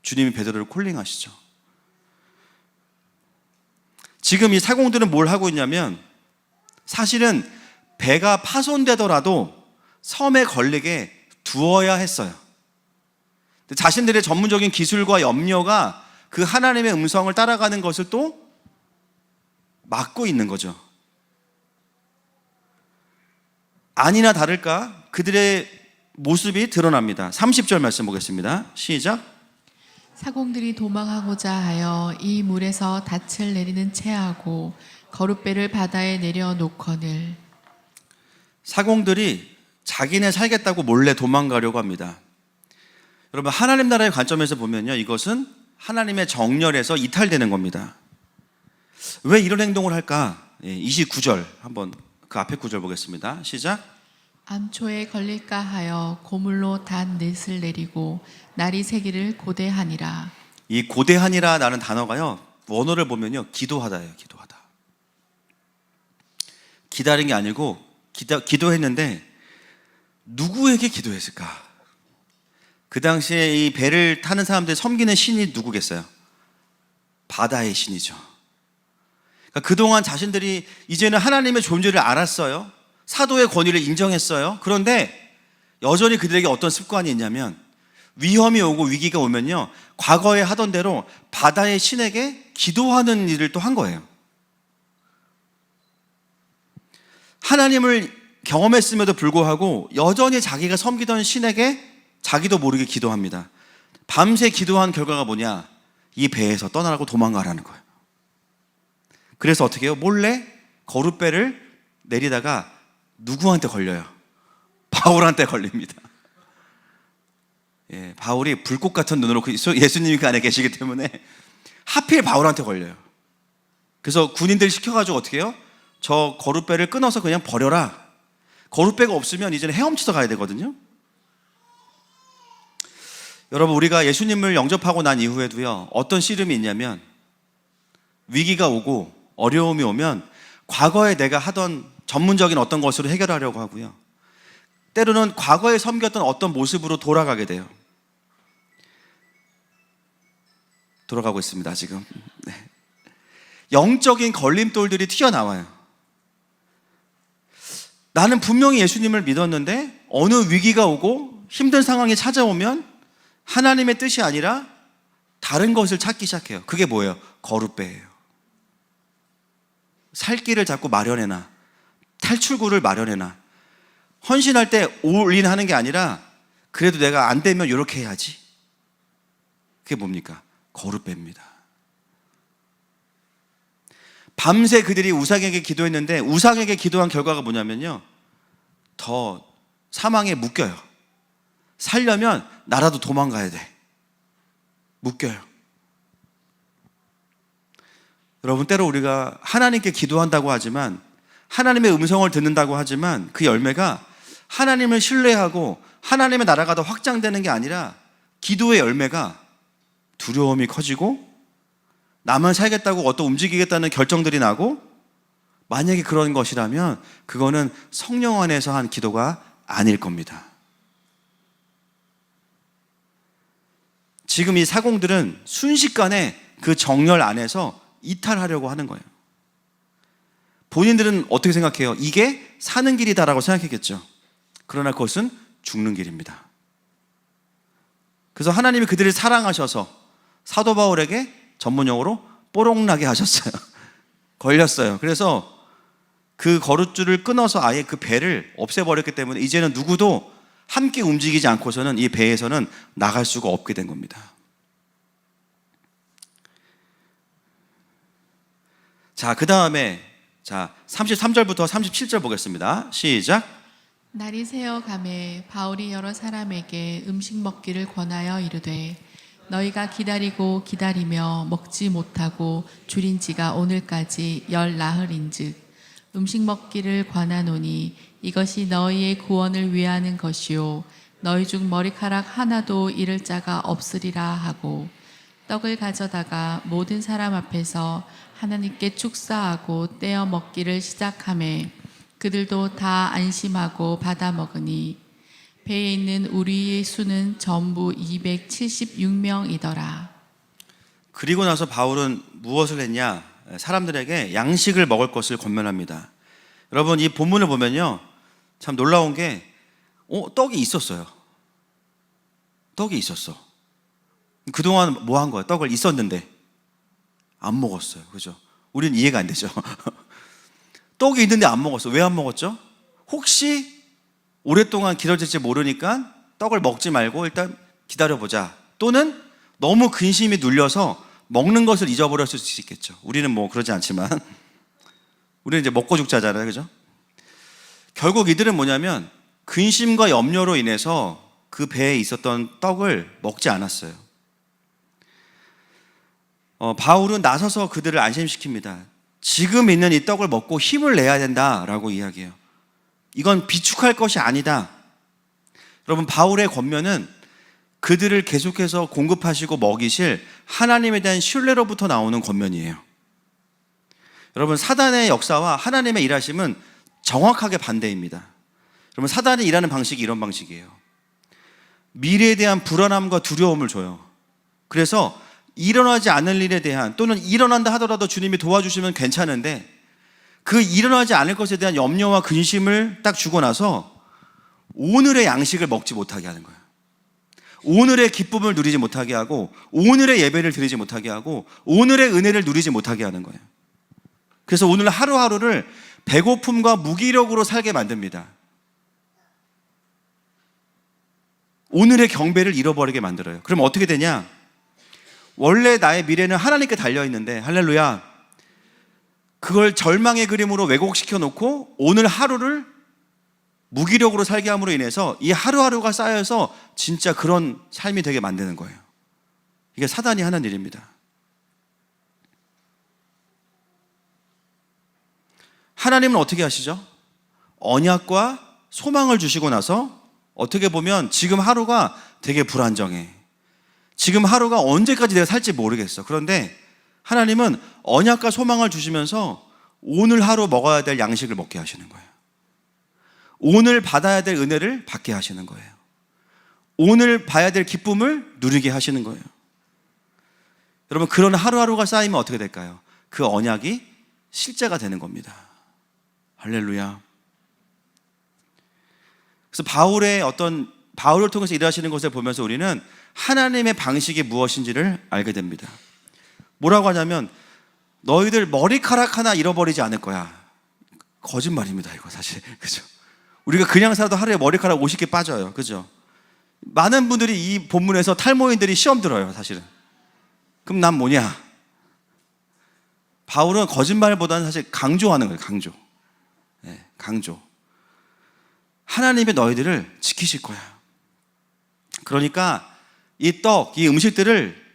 B: 주님이 베드로를 콜링하시죠. 지금 이 사공들은 뭘 하고 있냐면 사실은 배가 파손되더라도 섬에 걸리게 두어야 했어요. 자신들의 전문적인 기술과 염려가 그 하나님의 음성을 따라가는 것을 또 막고 있는 거죠. 아니나 다를까 그들의 모습이 드러납니다. 30절 말씀 보겠습니다. 시작.
A: 사공들이 도망하고자 하여 이 물에서 닻을 내리는 채하고 거룻배를 바다에 내려놓거늘.
B: 사공들이 자기네 살겠다고 몰래 도망가려고 합니다. 여러분, 하나님 나라의 관점에서 보면요, 이것은 하나님의 정렬에서 이탈되는 겁니다. 왜 이런 행동을 할까? 29절 한번 그 앞에 구절 보겠습니다. 시작.
A: 암초에 걸릴까 하여 고물로 단 넷을 내리고 날이 새기를 고대하니라.
B: 이 고대하니라 라는 단어가요, 원어를 보면요, 기도하다예요. 기도하다. 기다린 게 아니고 기도했는데 누구에게 기도했을까? 그 당시에 이 배를 타는 사람들이 섬기는 신이 누구겠어요? 바다의 신이죠. 그러니까 그동안 자신들이 이제는 하나님의 존재를 알았어요. 사도의 권위를 인정했어요. 그런데 여전히 그들에게 어떤 습관이 있냐면 위험이 오고 위기가 오면요, 과거에 하던 대로 바다의 신에게 기도하는 일을 또 한 거예요. 하나님을 경험했음에도 불구하고 여전히 자기가 섬기던 신에게 자기도 모르게 기도합니다. 밤새 기도한 결과가 뭐냐? 이 배에서 떠나라고 도망가라는 거예요. 그래서 어떻게 해요? 몰래 거룻배를 내리다가 누구한테 걸려요? 바울한테 걸립니다. 예, 바울이 불꽃 같은 눈으로 예수님이 그 안에 계시기 때문에 하필 바울한테 걸려요. 그래서 군인들 시켜가지고 어떻게 해요? 저 거룻배를 끊어서 그냥 버려라. 거룻배가 없으면 이제는 헤엄쳐서 가야 되거든요. 여러분, 우리가 예수님을 영접하고 난 이후에도요, 어떤 씨름이 있냐면 위기가 오고 어려움이 오면 과거에 내가 하던 전문적인 어떤 것으로 해결하려고 하고요, 때로는 과거에 섬겼던 어떤 모습으로 돌아가게 돼요. 돌아가고 있습니다, 지금. 네. 영적인 걸림돌들이 튀어나와요. 나는 분명히 예수님을 믿었는데 어느 위기가 오고 힘든 상황이 찾아오면 하나님의 뜻이 아니라 다른 것을 찾기 시작해요. 그게 뭐예요? 거룻배예요. 살 길을 자꾸 마련해놔. 탈출구를 마련해놔. 헌신할 때 올인하는 게 아니라 그래도 내가 안 되면 이렇게 해야지. 그게 뭡니까? 거룻배입니다. 밤새 그들이 우상에게 기도했는데 우상에게 기도한 결과가 뭐냐면요, 더 사망에 묶여요. 살려면 나라도 도망가야 돼. 묶여요. 여러분, 때로 우리가 하나님께 기도한다고 하지만, 하나님의 음성을 듣는다고 하지만 그 열매가 하나님을 신뢰하고 하나님의 나라가 더 확장되는 게 아니라 기도의 열매가 두려움이 커지고 나만 살겠다고 어떤 움직이겠다는 결정들이 나고, 만약에 그런 것이라면 그거는 성령 안에서 한 기도가 아닐 겁니다. 지금 이 사공들은 순식간에 그 정열 안에서 이탈하려고 하는 거예요. 본인들은 어떻게 생각해요? 이게 사는 길이다라고 생각했겠죠. 그러나 그것은 죽는 길입니다. 그래서 하나님이 그들을 사랑하셔서 사도 바울에게 전문용어로 뽀록나게 하셨어요. 걸렸어요. 그래서 그 거룻줄을 끊어서 아예 그 배를 없애버렸기 때문에 이제는 누구도 함께 움직이지 않고서는 이 배에서는 나갈 수가 없게 된 겁니다. 자, 그 다음에 33절부터 37절 보겠습니다. 시작.
A: 날이 새어 가매 바울이 여러 사람에게 음식 먹기를 권하여 이르되 너희가 기다리고 기다리며 먹지 못하고 줄인 지가 오늘까지 열 나흘인즉 음식 먹기를 권하노니 이것이 너희의 구원을 위하는 것이요 너희 중 머리카락 하나도 잃을 자가 없으리라 하고 떡을 가져다가 모든 사람 앞에서 하나님께 축사하고 떼어 먹기를 시작하매 그들도 다 안심하고 받아 먹으니 배에 있는 우리의 수는 전부 276명이더라.
B: 그리고 나서 바울은 무엇을 했냐? 사람들에게 양식을 먹을 것을 권면합니다. 여러분, 이 본문을 보면요, 참 놀라운 게 떡이 있었어요. 떡이 있었어. 그동안 뭐 한 거야? 떡을 있었는데 안 먹었어요. 그죠? 우리는 이해가 안 되죠. 떡이 있는데 안 먹었어. 왜 안 먹었죠? 혹시 오랫동안 길어질지 모르니까 떡을 먹지 말고 일단 기다려보자. 또는 너무 근심이 눌려서 먹는 것을 잊어버렸을 수 있겠죠. 우리는 뭐 그러지 않지만 우리는 이제 먹고 죽자잖아요. 그죠? 결국 이들은 뭐냐면 근심과 염려로 인해서 그 배에 있었던 떡을 먹지 않았어요. 바울은 나서서 그들을 안심시킵니다. 지금 있는 이 떡을 먹고 힘을 내야 된다라고 이야기해요. 이건 비축할 것이 아니다. 여러분, 바울의 권면은 그들을 계속해서 공급하시고 먹이실 하나님에 대한 신뢰로부터 나오는 권면이에요. 여러분, 사단의 역사와 하나님의 일하심은 정확하게 반대입니다. 여러분, 사단이 일하는 방식이 이런 방식이에요. 미래에 대한 불안함과 두려움을 줘요. 그래서 일어나지 않을 일에 대한, 또는 일어난다 하더라도 주님이 도와주시면 괜찮은데 그 일어나지 않을 것에 대한 염려와 근심을 딱 주고 나서 오늘의 양식을 먹지 못하게 하는 거예요. 오늘의 기쁨을 누리지 못하게 하고, 오늘의 예배를 드리지 못하게 하고, 오늘의 은혜를 누리지 못하게 하는 거예요. 그래서 오늘 하루하루를 배고픔과 무기력으로 살게 만듭니다. 오늘의 경배를 잃어버리게 만들어요. 그럼 어떻게 되냐? 원래 나의 미래는 하나님께 달려있는데, 할렐루야, 그걸 절망의 그림으로 왜곡시켜 놓고 오늘 하루를 무기력으로 살게 함으로 인해서 이 하루하루가 쌓여서 진짜 그런 삶이 되게 만드는 거예요. 이게 사단이 하는 일입니다. 하나님은 어떻게 하시죠? 언약과 소망을 주시고 나서 어떻게 보면 지금 하루가 되게 불안정해. 지금 하루가 언제까지 내가 살지 모르겠어. 그런데 하나님은 언약과 소망을 주시면서 오늘 하루 먹어야 될 양식을 먹게 하시는 거예요. 오늘 받아야 될 은혜를 받게 하시는 거예요. 오늘 봐야 될 기쁨을 누리게 하시는 거예요. 여러분, 그런 하루하루가 쌓이면 어떻게 될까요? 그 언약이 실제가 되는 겁니다. 할렐루야. 그래서 바울을 통해서 일하시는 것을 보면서 우리는 하나님의 방식이 무엇인지를 알게 됩니다. 뭐라고 하냐면 너희들 머리카락 하나 잃어버리지 않을 거야. 거짓말입니다, 이거 사실. 그죠? 우리가 그냥 살아도 하루에 머리카락 50개 빠져요. 그죠? 많은 분들이 이 본문에서 탈모인들이 시험 들어요, 사실은. 그럼 난 뭐냐? 바울은 거짓말보다는 사실 강조하는 거예요, 강조. 네, 강조. 하나님의 너희들을 지키실 거야. 그러니까 이 떡, 이 음식들을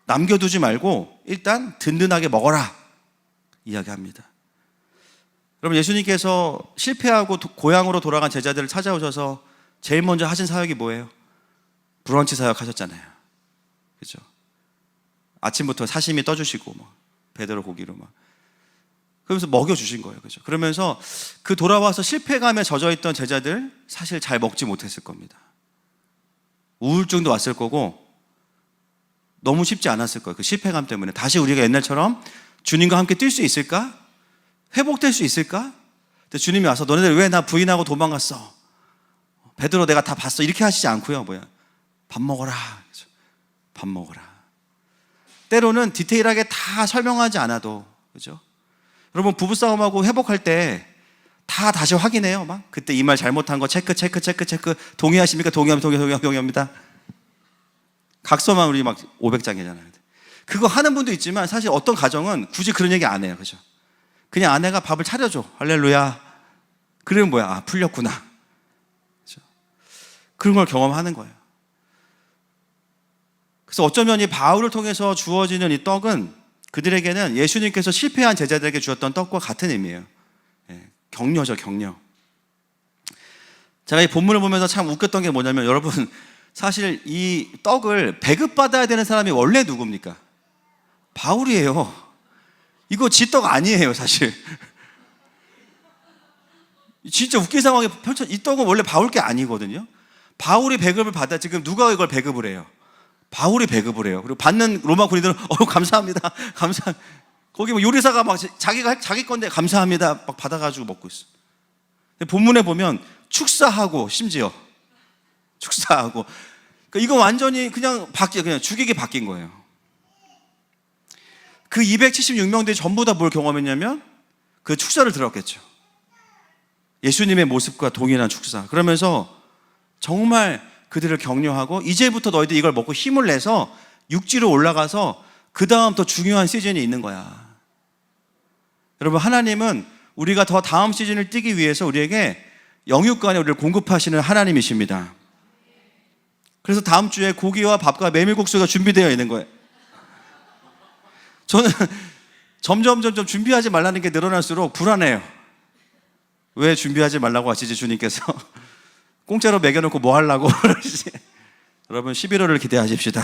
B: 남겨두지 말고 일단 든든하게 먹어라 이야기합니다. 여러분, 예수님께서 실패하고 고향으로 돌아간 제자들을 찾아오셔서 제일 먼저 하신 사역이 뭐예요? 브런치 사역 하셨잖아요. 그렇죠? 아침부터 사시미 떠주시고 베드로 고기로 그러면서 먹여주신 거예요. 그렇죠? 그러면서 그 돌아와서 실패감에 젖어있던 제자들 사실 잘 먹지 못했을 겁니다. 우울증도 왔을 거고 너무 쉽지 않았을 거예요. 그 실패감 때문에. 다시 우리가 옛날처럼 주님과 함께 뛸 수 있을까? 회복될 수 있을까? 근데 주님이 와서 너네들 왜 나 부인하고 도망갔어? 베드로 내가 다 봤어. 이렇게 하시지 않고요. 밥 먹어라. 그렇죠? 밥 먹어라. 때로는 디테일하게 다 설명하지 않아도, 그죠? 여러분, 부부싸움하고 회복할 때 다 다시 확인해요. 그때 이 말 잘못한 거 체크. 동의하십니까? 동의합니다. 각서만 우리 500장이잖아요. 그거 하는 분도 있지만 사실 어떤 가정은 굳이 그런 얘기 안 해요. 그죠? 그냥 아내가 밥을 차려줘. 할렐루야. 그러면 뭐야? 아, 풀렸구나. 그죠? 그런 걸 경험하는 거예요. 그래서 어쩌면 이 바울을 통해서 주어지는 이 떡은 그들에게는 예수님께서 실패한 제자들에게 주었던 떡과 같은 의미예요. 격려죠, 격려. 제가 이 본문을 보면서 참 웃겼던 게 뭐냐면, 여러분, 사실 이 떡을 배급받아야 되는 사람이 원래 누굽니까? 바울이에요. 이거 지 떡 아니에요, 사실. 진짜 웃긴 상황이 이 떡은 원래 바울 게 아니거든요. 바울이 배급을 받아, 지금 누가 이걸 배급을 해요? 바울이 배급을 해요. 그리고 받는 로마 군인들은 감사합니다. 거기 뭐 요리사가 막 자기 건데 감사합니다. 막 받아가지고 먹고 있어. 근데 본문에 보면 축사하고, 심지어 축사하고. 그러니까 이거 완전히 그냥 주객이 바뀐 거예요. 그 276명들이 전부 다 뭘 경험했냐면 그 축사를 들었겠죠. 예수님의 모습과 동일한 축사. 그러면서 정말 그들을 격려하고, 이제부터 너희들 이걸 먹고 힘을 내서 육지로 올라가서 그 다음 더 중요한 시즌이 있는 거야. 여러분, 하나님은 우리가 더 다음 시즌을 뛰기 위해서 우리에게 영육간에 우리를 공급하시는 하나님이십니다. 그래서 다음 주에 고기와 밥과 메밀국수가 준비되어 있는 거예요. 저는 점점 준비하지 말라는 게 늘어날수록 불안해요. 왜 준비하지 말라고 하시지, 주님께서? 공짜로 먹여놓고 뭐 하려고 그러시지? 여러분, 11월을 기대하십시다.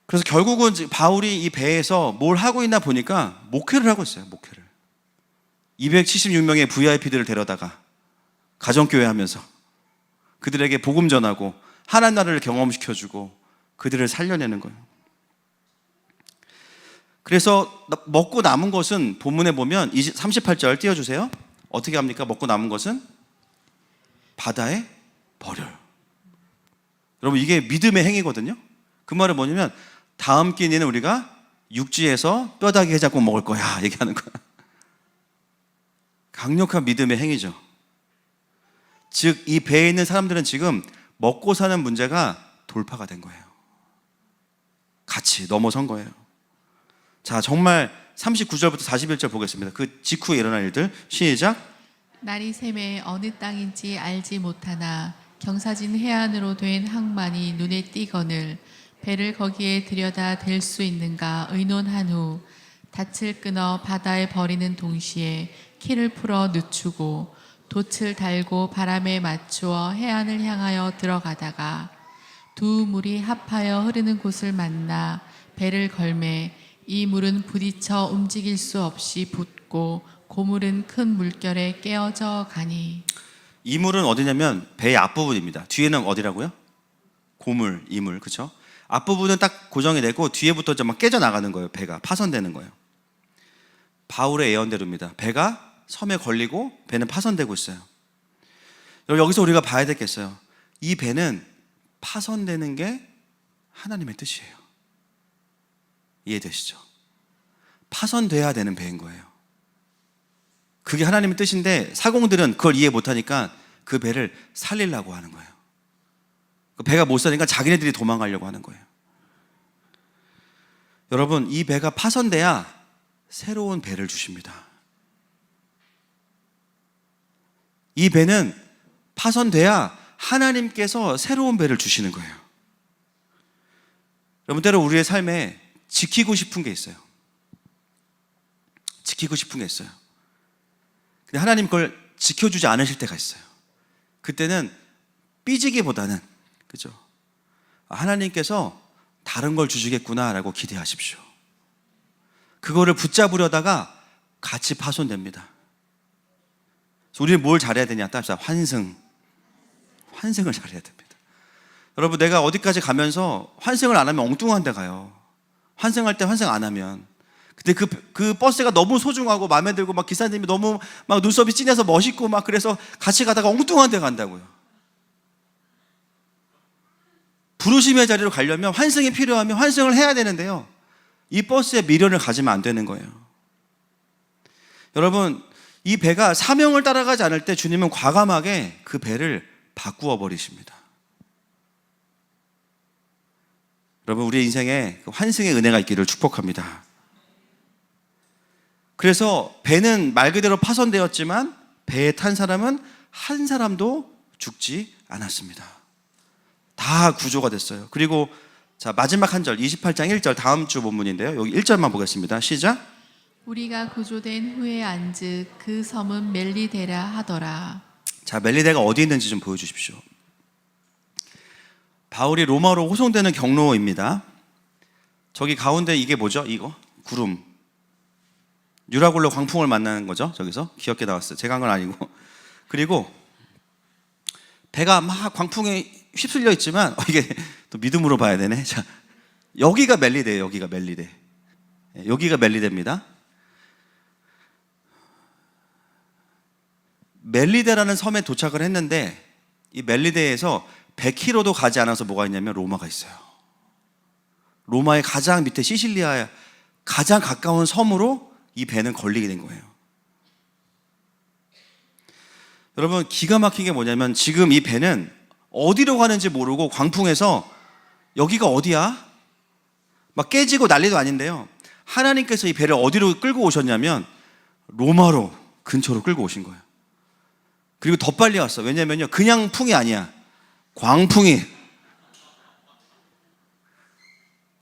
B: 그래서 결국은 바울이 이 배에서 뭘 하고 있나 보니까 목회를 하고 있어요. 목회를. 276명의 VIP들을 데려다가 가정교회 하면서 그들에게 복음 전하고 하나님 나라를 경험시켜주고 그들을 살려내는 거예요. 그래서 먹고 남은 것은 본문에 보면 38절 띄워주세요. 어떻게 합니까? 먹고 남은 것은 바다에 버려요. 여러분, 이게 믿음의 행위거든요. 그 말은 뭐냐면 다음 끼니는 우리가 육지에서 뼈다귀 해잡고 먹을 거야 얘기하는 거야. 강력한 믿음의 행위죠. 즉, 이 배에 있는 사람들은 지금 먹고 사는 문제가 돌파가 된 거예요. 같이 넘어선 거예요. 자, 정말 39절부터 41절 보겠습니다. 그 직후에 일어난 일들. 시작.
A: 날이 새매 어느 땅인지 알지 못하나 경사진 해안으로 된 항만이 눈에 띄거늘 배를 거기에 들여다 댈 수 있는가 의논한 후 닻을 끊어 바다에 버리는 동시에 키를 풀어 늦추고 돛을 달고 바람에 맞추어 해안을 향하여 들어가다가 두 물이 합하여 흐르는 곳을 만나 배를 걸매 이 물은 부딪혀 움직일 수 없이 붙고 고물은 큰 물결에 깨어져 가니.
B: 이 물은 어디냐면 배의 앞부분입니다. 뒤에는 어디라고요? 고물, 이물, 그렇죠? 앞부분은 딱 고정이 되고 뒤에부터 막 깨져 나가는 거예요. 배가 파손되는 거예요. 바울의 예언대로입니다. 배가 섬에 걸리고 배는 파손되고 있어요. 여기서 우리가 봐야 되겠어요. 이 배는 파손되는 게 하나님의 뜻이에요. 이해되시죠? 파손돼야 되는 배인 거예요. 그게 하나님의 뜻인데 사공들은 그걸 이해 못하니까 그 배를 살리려고 하는 거예요. 그 배가 못 사니까 자기네들이 도망가려고 하는 거예요. 여러분, 이 배가 파손돼야 새로운 배를 주십니다. 이 배는 파손돼야 하나님께서 새로운 배를 주시는 거예요. 여러분, 때로 우리의 삶에 지키고 싶은 게 있어요. 지키고 싶은 게 있어요. 근데 하나님 그걸 지켜주지 않으실 때가 있어요. 그때는 삐지기보다는, 그죠? 하나님께서 다른 걸 주시겠구나라고 기대하십시오. 그거를 붙잡으려다가 같이 파손됩니다. 그래서 우리는 뭘 잘해야 되냐? 따집시다. 환승을 잘해야 됩니다. 여러분, 내가 어디까지 가면서 환승을 안 하면 엉뚱한 데 가요. 환승할 때 환승 안 하면. 근데 그 버스가 너무 소중하고 마음에 들고 막 기사님이 너무 막 눈썹이 진해서 멋있고 막 그래서 같이 가다가 엉뚱한 데 간다고요. 부르심의 자리로 가려면 환승이 필요하면 환승을 해야 되는데요. 이 버스에 미련을 가지면 안 되는 거예요. 여러분, 이 배가 사명을 따라가지 않을 때 주님은 과감하게 그 배를 바꾸어 버리십니다. 여러분, 우리의 인생에 환승의 은혜가 있기를 축복합니다. 그래서 배는 말 그대로 파손되었지만 배에 탄 사람은 한 사람도 죽지 않았습니다. 다 구조가 됐어요. 그리고 자, 마지막 한 절, 28장 1절, 다음 주 본문인데요. 여기 1절만 보겠습니다. 시작.
A: 우리가 구조된 후에 안즉 그 섬은 멜리데라 하더라.
B: 자, 멜리데가 어디 있는지 좀 보여주십시오. 바울이 로마로 호송되는 경로입니다. 저기 가운데 이게 뭐죠? 이거? 구름. 유라굴로 광풍을 만나는 거죠. 저기서 귀엽게 나왔어요. 제가 한 건 아니고. 그리고 배가 막 광풍에 휩쓸려 있지만 이게 또 믿음으로 봐야 되네. 자, 여기가 멜리데예요. 여기가 멜리데. 여기가 멜리데입니다. 멜리데라는 섬에 도착을 했는데 이 멜리데에서 100km도 가지 않아서 뭐가 있냐면 로마가 있어요. 로마의 가장 밑에 시실리아의 가장 가까운 섬으로 이 배는 걸리게 된 거예요. 여러분, 기가 막힌 게 뭐냐면 지금 이 배는 어디로 가는지 모르고 광풍에서 여기가 어디야? 막 깨지고 난리도 아닌데요. 하나님께서 이 배를 어디로 끌고 오셨냐면 로마로 근처로 끌고 오신 거예요. 그리고 더 빨리 왔어. 왜냐면요, 그냥 풍이 아니야. 광풍이.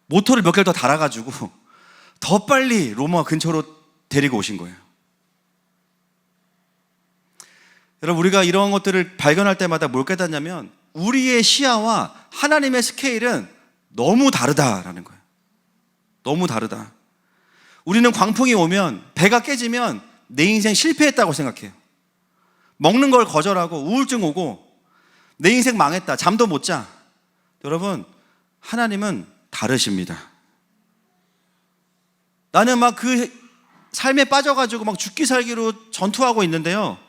B: 모터를 몇 개를 더 달아가지고 더 빨리 로마 근처로 데리고 오신 거예요. 여러분, 우리가 이런 것들을 발견할 때마다 뭘 깨닫냐면 우리의 시야와 하나님의 스케일은 너무 다르다라는 거예요. 너무 다르다. 우리는 광풍이 오면, 배가 깨지면 내 인생 실패했다고 생각해요. 먹는 걸 거절하고 우울증 오고 내 인생 망했다, 잠도 못 자. 여러분, 하나님은 다르십니다. 나는 막 그 삶에 빠져가지고 막 죽기 살기로 전투하고 있는데요,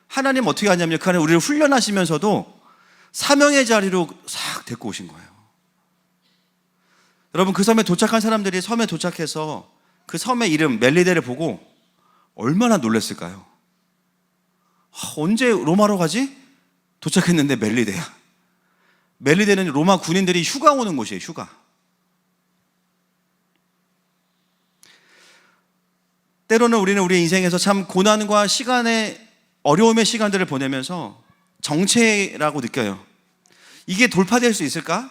B: 하나님 어떻게 하냐면 그 안에 우리를 훈련하시면서도 사명의 자리로 싹 데리고 오신 거예요. 여러분, 그 섬에 도착한 사람들이 섬에 도착해서 그 섬의 이름 멜리데를 보고 얼마나 놀랐을까요? 언제 로마로 가지? 도착했는데 멜리데야. 멜리데는 로마 군인들이 휴가 오는 곳이에요. 휴가. 때로는 우리는 우리 인생에서 참 고난과 시간의 어려움의 시간들을 보내면서 정체라고 느껴요. 이게 돌파될 수 있을까?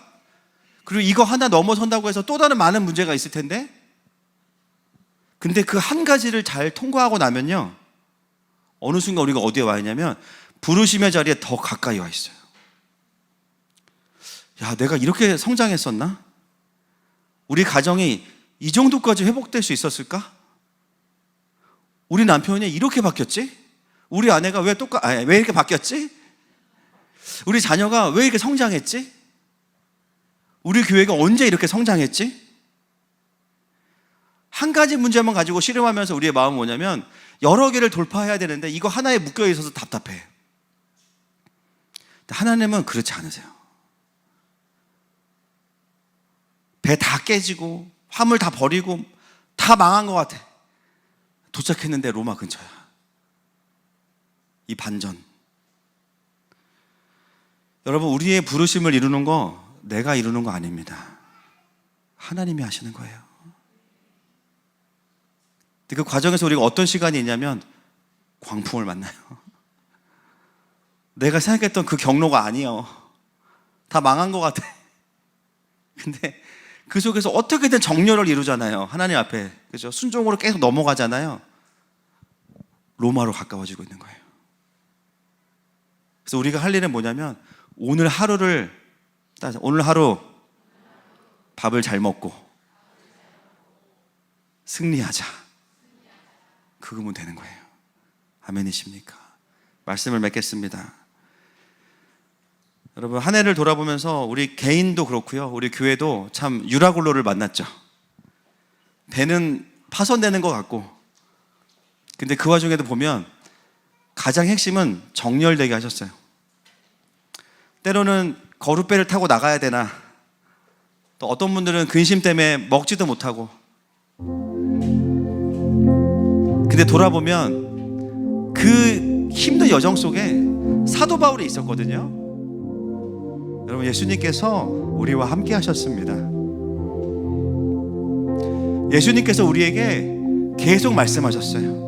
B: 그리고 이거 하나 넘어선다고 해서 또 다른 많은 문제가 있을 텐데, 근데 그 한 가지를 잘 통과하고 나면요, 어느 순간 우리가 어디에 와 있냐면 부르심의 자리에 더 가까이 와 있어요. 야, 내가 이렇게 성장했었나? 우리 가정이 이 정도까지 회복될 수 있었을까? 우리 남편이 이렇게 바뀌었지? 우리 아내가 왜 이렇게 바뀌었지? 우리 자녀가 왜 이렇게 성장했지? 우리 교회가 언제 이렇게 성장했지? 한 가지 문제만 가지고 씨름하면서 우리의 마음은 뭐냐면 여러 개를 돌파해야 되는데 이거 하나에 묶여 있어서 답답해. 하나님은 그렇지 않으세요. 배 다 깨지고 화물 다 버리고 다 망한 것 같아. 도착했는데 로마 근처야. 이 반전. 여러분, 우리의 부르심을 이루는 거 내가 이루는 거 아닙니다. 하나님이 하시는 거예요. 그 과정에서 우리가 어떤 시간이 있냐면 광풍을 만나요. 내가 생각했던 그 경로가 아니에요. 다 망한 것 같아. 근데 그 속에서 어떻게든 정렬을 이루잖아요. 하나님 앞에. 그죠? 순종으로 계속 넘어가잖아요. 로마로 가까워지고 있는 거예요. 그래서 우리가 할 일은 뭐냐면 오늘 하루 밥을 잘 먹고 승리하자. 그거면 되는 거예요. 아멘이십니까? 말씀을 맺겠습니다. 여러분, 한 해를 돌아보면서 우리 개인도 그렇고요, 우리 교회도 참 유라굴로를 만났죠. 배는 파손되는 것 같고, 근데 그 와중에도 보면 가장 핵심은 정렬되게 하셨어요. 때로는 거룻배를 타고 나가야 되나, 또 어떤 분들은 근심 때문에 먹지도 못하고, 근데 돌아보면 그 힘든 여정 속에 사도 바울이 있었거든요. 여러분, 예수님께서 우리와 함께 하셨습니다. 예수님께서 우리에게 계속 말씀하셨어요.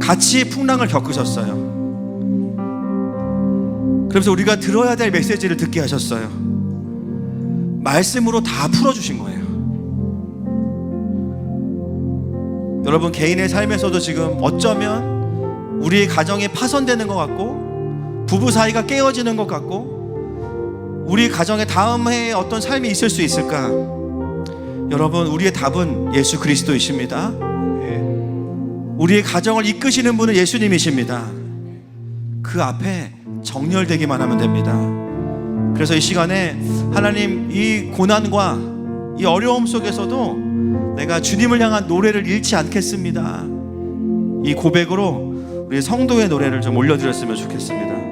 B: 같이 풍랑을 겪으셨어요. 그래서 우리가 들어야 될 메시지를 듣게 하셨어요. 말씀으로 다 풀어주신 거예요. 여러분, 개인의 삶에서도 지금 어쩌면 우리의 가정이 파손되는 것 같고, 부부 사이가 깨어지는 것 같고, 우리 가정의 다음 해에 어떤 삶이 있을 수 있을까? 여러분, 우리의 답은 예수 그리스도이십니다. 우리의 가정을 이끄시는 분은 예수님이십니다. 그 앞에 정렬되기만 하면 됩니다. 그래서 이 시간에 하나님, 이 고난과 이 어려움 속에서도 내가 주님을 향한 노래를 잃지 않겠습니다. 이 고백으로 우리 성도의 노래를 좀 올려드렸으면 좋겠습니다.